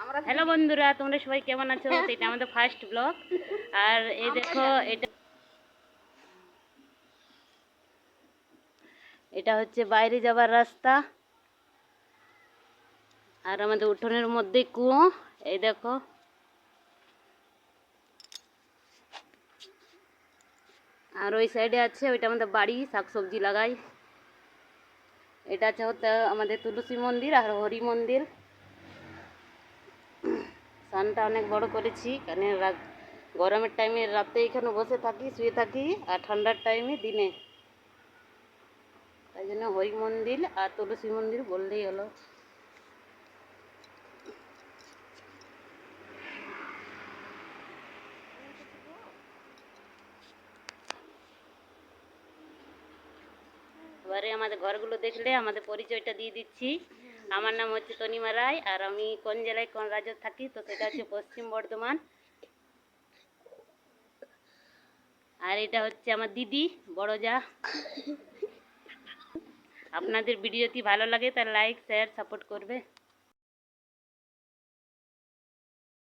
Hello বন্ধুরা, তোমরা সবাই কেমন আছো? এটা আমাদের ফার্স্ট ব্লগ। আর এই দেখো, এটা হচ্ছে বাইরে যাবার রাস্তা। আর আমাদের উঠোনের মধ্যে কুয়ো। এই দেখো, আর ওই সাইডে আছে, ওইটা আমাদের বাড়ি, শাকসবজি লাগাই। এটা হচ্ছে আমাদের তুলসী মন্দির আর হরি মন্দির। সানটা অনেক বড় করেছি, কারণ গরমের টাইমে রাতে এখানে বসে থাকি, শুয়ে থাকি, আর ঠান্ডার টাইমে দিনে। তাই জন্য হরি মন্দির আর তুলসী মন্দির বললেই হলো। এবারে আমাদের ঘরগুলো দেখলে আমাদের পরিচয়টা দিয়ে দিচ্ছি। আমার নাম হচ্ছে তনিমা রায়, আর আমি কোন জেলায় কোন রাজ্যে থাকি, তো সেটা হচ্ছে পশ্চিম বর্ধমান। আর এটা হচ্ছে আমার দিদি, বড় যা। আপনাদের ভিডিওটি ভালো লাগে তাহলে লাইক, শেয়ার, সাপোর্ট করবে।